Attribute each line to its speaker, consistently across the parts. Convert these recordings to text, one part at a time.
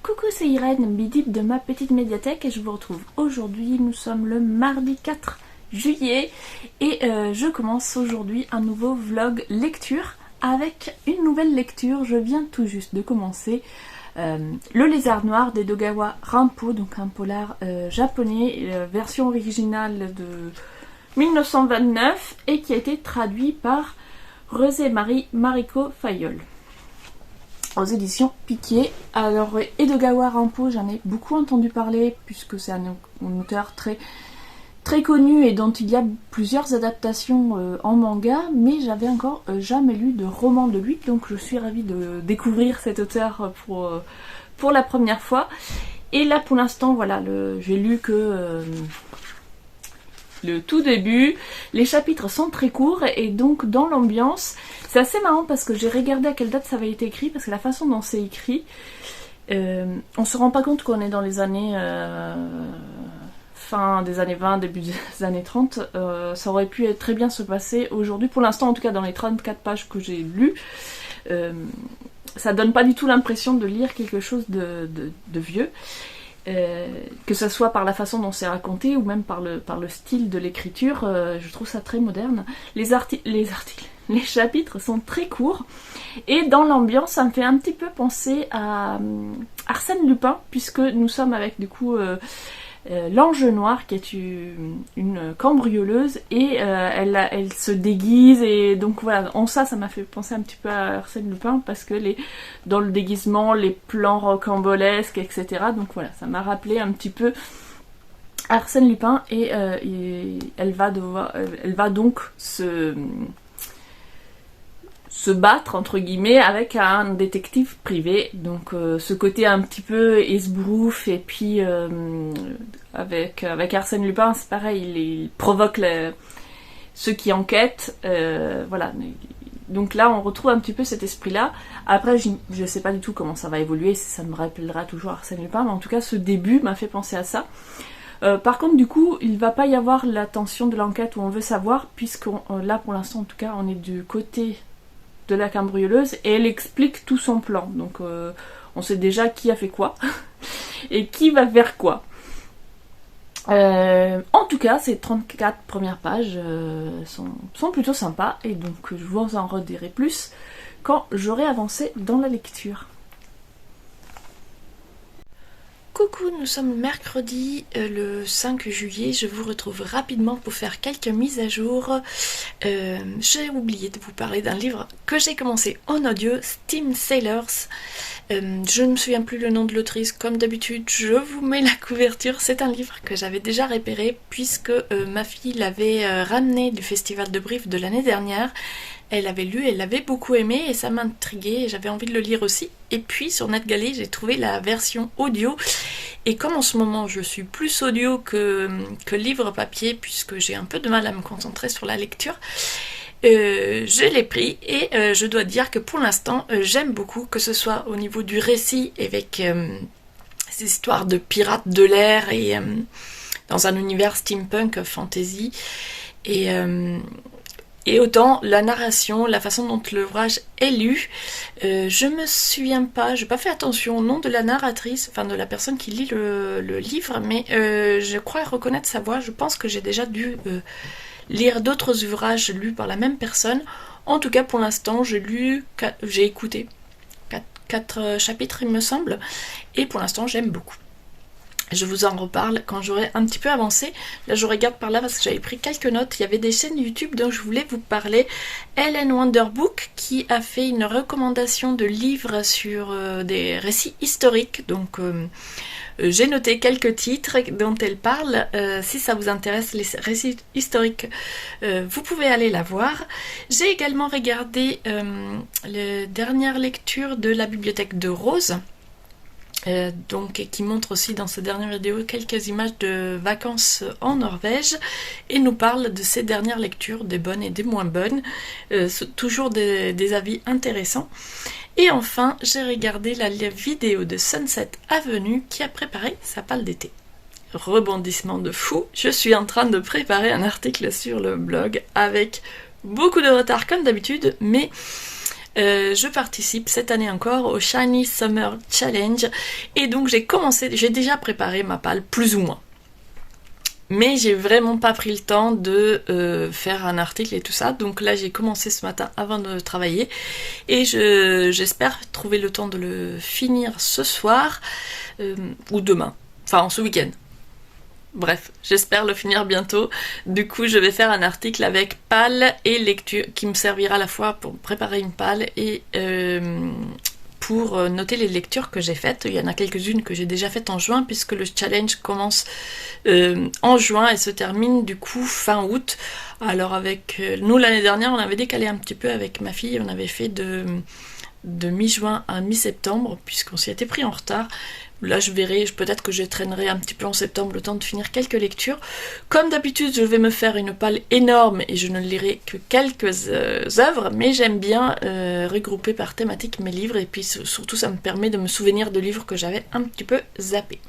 Speaker 1: Coucou, c'est Irène, bidip de ma petite médiathèque et je vous retrouve aujourd'hui. Nous sommes le mardi 4 juillet et je commence aujourd'hui un nouveau vlog lecture avec une nouvelle lecture. Je viens tout juste de commencer Le Lézard Noir d'Edogawa Rampo, donc un polar japonais, version originale de 1929 et qui a été traduit par Rosé-Marie Mariko Fayol aux éditions Piquier. Alors Edogawa Rampo, j'en ai beaucoup entendu parler puisque c'est un auteur très connu et dont il y a plusieurs adaptations en manga, mais j'avais encore jamais lu de roman de lui, donc je suis ravie de découvrir cet auteur pour la première fois. Et là pour l'instant, voilà, j'ai lu que le tout début. Les chapitres sont très courts et donc dans l'ambiance, c'est assez marrant parce que j'ai regardé à quelle date ça avait été écrit, parce que la façon dont c'est écrit, on se rend pas compte qu'on est dans les années fin des années 20, début des années 30. Ça aurait pu très bien se passer aujourd'hui. Pour l'instant, en tout cas dans les 34 pages que j'ai lues, ça donne pas du tout l'impression de lire quelque chose de vieux. Que ce soit par la façon dont c'est raconté ou même par le style de l'écriture, je trouve ça très moderne. Les chapitres sont très courts et dans l'ambiance ça me fait un petit peu penser à Arsène Lupin, puisque nous sommes avec du coup l'Ange Noir qui est une cambrioleuse et elle se déguise, et donc voilà, en ça m'a fait penser un petit peu à Arsène Lupin parce que dans le déguisement, les plans rocambolesques, etc. Donc voilà, ça m'a rappelé un petit peu Arsène Lupin et elle va donc se battre entre guillemets avec un détective privé, donc ce côté un petit peu esbrouf, et puis avec Arsène Lupin c'est pareil, il provoque ceux qui enquêtent, voilà. Donc là on retrouve un petit peu cet esprit là. Après je sais pas du tout comment ça va évoluer, si ça me rappellera toujours Arsène Lupin, mais en tout cas ce début m'a fait penser à ça. Par contre du coup il va pas y avoir la tension de l'enquête où on veut savoir, puisque là pour l'instant en tout cas on est du côté de la cambrioleuse et elle explique tout son plan, donc on sait déjà qui a fait quoi et qui va faire quoi. En tout cas ces 34 premières pages sont plutôt sympas, et donc je vous en redirai plus quand j'aurai avancé dans la lecture. Coucou, nous sommes mercredi le 5 juillet, je vous retrouve rapidement pour faire quelques mises à jour. J'ai oublié de vous parler d'un livre que j'ai commencé en audio, Steam Sailors. Je ne me souviens plus le nom de l'autrice, comme d'habitude je vous mets la couverture. C'est un livre que j'avais déjà repéré puisque ma fille l'avait ramené du festival de Brive de l'année dernière. Elle avait lu, elle l'avait beaucoup aimé et ça m'intriguait et j'avais envie de le lire aussi. Et puis sur NetGalley j'ai trouvé la version audio, et comme en ce moment je suis plus audio que livre papier puisque j'ai un peu de mal à me concentrer sur la lecture, je l'ai pris et je dois dire que pour l'instant j'aime beaucoup, que ce soit au niveau du récit avec ces histoires de pirates de l'air et dans un univers steampunk fantasy, et autant la narration, la façon dont l'ouvrage est lu. Je me souviens pas, j'ai pas fait attention au nom de la narratrice, enfin de la personne qui lit le livre, mais je crois reconnaître sa voix. Je pense que j'ai déjà dû lire d'autres ouvrages lus par la même personne. En tout cas pour l'instant j'ai écouté 4 chapitres il me semble, et pour l'instant j'aime beaucoup. Je vous en reparle quand j'aurai un petit peu avancé. Là je regarde par là parce que j'avais pris quelques notes. Il y avait des chaînes YouTube dont je voulais vous parler. Ellen Wonderbook qui a fait une recommandation de livres sur des récits historiques. Donc j'ai noté quelques titres dont elle parle. Si ça vous intéresse les récits historiques, vous pouvez aller la voir. J'ai également regardé la dernière lecture de la bibliothèque de Rose. Donc, qui montre aussi dans sa dernière vidéo quelques images de vacances en Norvège et nous parle de ses dernières lectures, des bonnes et des moins bonnes, toujours des avis intéressants. Et enfin j'ai regardé la vidéo de Sunset Avenue qui a préparé sa palle d'été. Rebondissement de fou, je suis en train de préparer un article sur le blog avec beaucoup de retard comme d'habitude, mais je participe cette année encore au Shiny Summer Challenge et donc j'ai déjà préparé ma palle plus ou moins. Mais j'ai vraiment pas pris le temps de faire un article et tout ça, donc là j'ai commencé ce matin avant de travailler et j'espère trouver le temps de le finir ce soir ou demain, enfin ce week-end. Bref, j'espère le finir bientôt. Du coup, je vais faire un article avec palle et lecture qui me servira à la fois pour préparer une palle et pour noter les lectures que j'ai faites. Il y en a quelques-unes que j'ai déjà faites en juin puisque le challenge commence en juin et se termine du coup fin août. Alors avec nous l'année dernière, on avait décalé un petit peu avec ma fille, on avait fait de mi-juin à mi-septembre puisqu'on s'y était pris en retard. Là je verrai, peut-être que je traînerai un petit peu en septembre le temps de finir quelques lectures. Comme d'habitude je vais me faire une palle énorme et je ne lirai que quelques œuvres, mais j'aime bien regrouper par thématique mes livres et puis surtout ça me permet de me souvenir de livres que j'avais un petit peu zappés.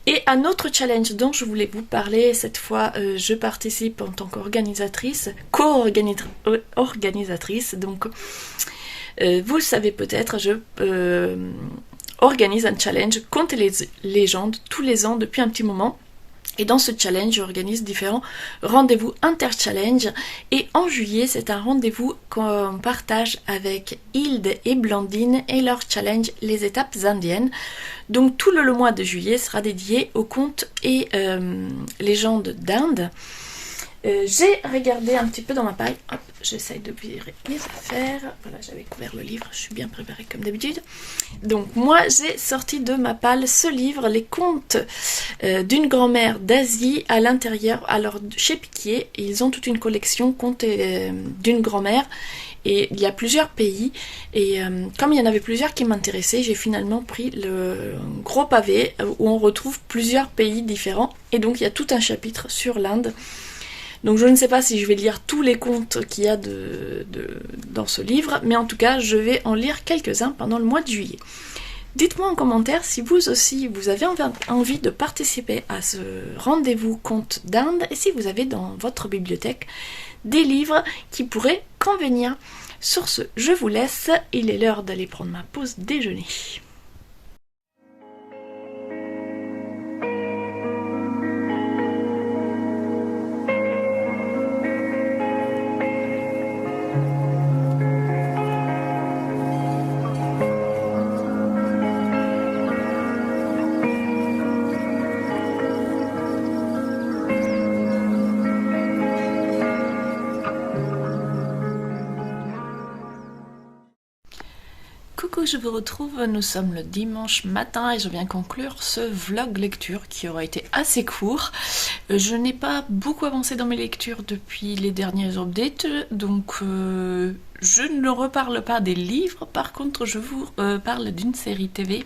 Speaker 1: Et un autre challenge dont je voulais vous parler, cette fois je participe en tant qu'organisatrice, co-organisatrice, donc vous le savez peut-être, je organise un challenge Contes et légendes tous les ans depuis un petit moment. Et dans ce challenge, j'organise différents rendez-vous inter-challenge. Et en juillet, c'est un rendez-vous qu'on partage avec Hilde et Blandine et leur challenge Les étapes indiennes. Donc tout le mois de juillet sera dédié aux contes et légendes d'Inde. J'ai regardé un petit peu dans ma paille, hop, j'essaye de virer mes affaires, voilà, j'avais couvert le livre, je suis bien préparée comme d'habitude. Donc moi j'ai sorti de ma palle ce livre, Les contes d'une grand-mère d'Asie à l'intérieur, alors chez Piquier, ils ont toute une collection contes d'une grand-mère, et il y a plusieurs pays, et comme il y en avait plusieurs qui m'intéressaient, j'ai finalement pris le gros pavé où on retrouve plusieurs pays différents, et donc il y a tout un chapitre sur l'Inde. Donc je ne sais pas si je vais lire tous les contes qu'il y a dans ce livre, mais en tout cas je vais en lire quelques-uns pendant le mois de juillet. Dites-moi en commentaire si vous aussi vous avez envie de participer à ce rendez-vous contes d'Inde et si vous avez dans votre bibliothèque des livres qui pourraient convenir. Sur ce, je vous laisse, il est l'heure d'aller prendre ma pause déjeuner. Coucou, je vous retrouve, nous sommes le dimanche matin et je viens conclure ce vlog lecture qui aura été assez court. Je n'ai pas beaucoup avancé dans mes lectures depuis les derniers updates, donc je ne reparle pas des livres, par contre je vous parle d'une série TV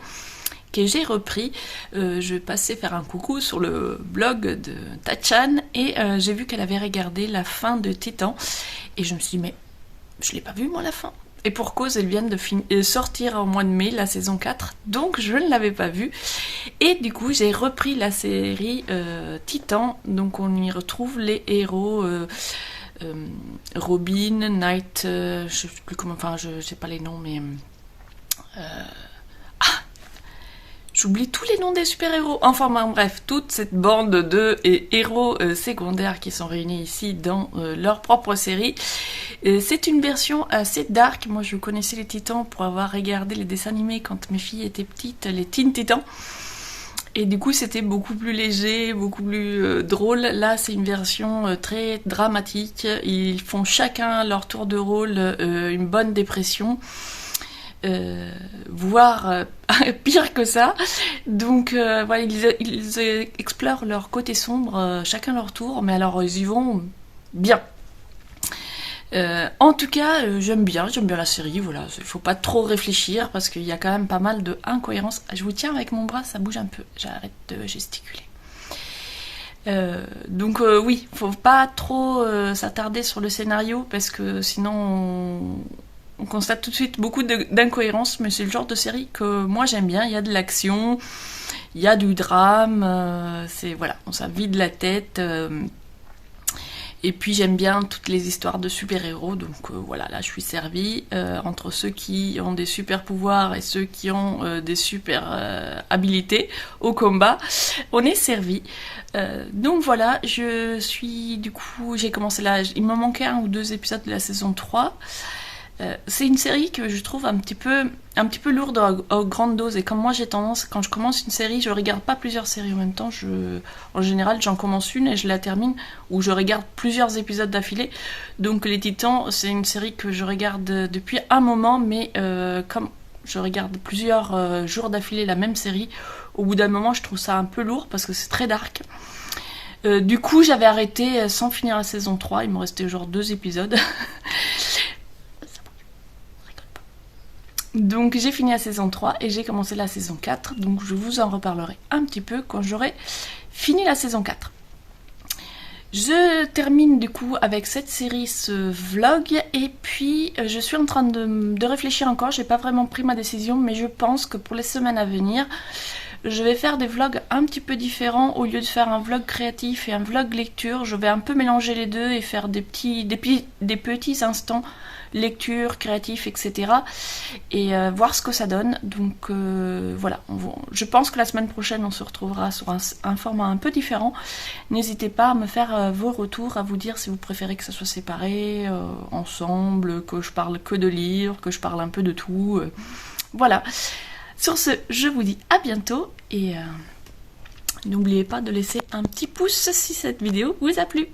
Speaker 1: que j'ai repris. Je vais passer faire un coucou sur le blog de Tachan et j'ai vu qu'elle avait regardé la fin de Titan et je me suis dit mais je l'ai pas vu moi la fin. Et pour cause, elles viennent de sortir au mois de mai, la saison 4, donc je ne l'avais pas vue. Et du coup, j'ai repris la série Titan, donc on y retrouve les héros Robin, Knight, je sais plus comment, enfin je sais pas les noms, mais... J'oublie tous les noms des super-héros. Enfin bref, toute cette bande de héros secondaires qui sont réunis ici dans leur propre série. C'est une version assez dark. Moi je connaissais les Titans pour avoir regardé les dessins animés quand mes filles étaient petites, les Teen Titans. Et du coup c'était beaucoup plus léger, beaucoup plus drôle. Là c'est une version très dramatique. Ils font chacun leur tour de rôle une bonne dépression. Voire pire que ça. Donc voilà, ils explorent leur côté sombre, chacun leur tour, mais alors ils y vont bien. En tout cas, j'aime bien la série, voilà, il faut pas trop réfléchir parce qu'il y a quand même pas mal de incohérences. Je vous tiens avec mon bras, ça bouge un peu, j'arrête de gesticuler. Donc oui, faut pas trop s'attarder sur le scénario parce que sinon on constate tout de suite beaucoup d'incohérences, mais c'est le genre de série que moi j'aime bien. Il y a de l'action, il y a du drame, c'est voilà, on ça vide la tête. Et puis j'aime bien toutes les histoires de super-héros, donc voilà, là je suis servie. Entre ceux qui ont des super pouvoirs et ceux qui ont des super habilités au combat, on est servi. Donc voilà, du coup, j'ai commencé là, il me manquait 1 ou 2 épisodes de la saison 3. C'est une série que je trouve un petit peu lourde à grande dose, et comme moi j'ai tendance, quand je commence une série, je regarde pas plusieurs séries en même temps, en général j'en commence une et je la termine, ou je regarde plusieurs épisodes d'affilée. Donc Les Titans, c'est une série que je regarde depuis un moment, mais comme je regarde plusieurs jours d'affilée la même série, au bout d'un moment je trouve ça un peu lourd parce que c'est très dark. Du coup j'avais arrêté sans finir la saison 3, il me restait genre 2 épisodes. Donc j'ai fini la saison 3 et j'ai commencé la saison 4, donc je vous en reparlerai un petit peu quand j'aurai fini la saison 4. Je termine du coup avec cette série, ce vlog, et puis je suis en train de réfléchir encore, j'ai pas vraiment pris ma décision, mais je pense que pour les semaines à venir, je vais faire des vlogs un petit peu différents. Au lieu de faire un vlog créatif et un vlog lecture, je vais un peu mélanger les deux et faire des petits instants lecture, créatif, etc. et voir ce que ça donne. Donc voilà, je pense que la semaine prochaine on se retrouvera sur un format un peu différent. N'hésitez pas à me faire vos retours, à vous dire si vous préférez que ça soit séparé, ensemble, que je parle que de livres, que je parle un peu de tout. Voilà. Sur ce, je vous dis à bientôt et n'oubliez pas de laisser un petit pouce si cette vidéo vous a plu.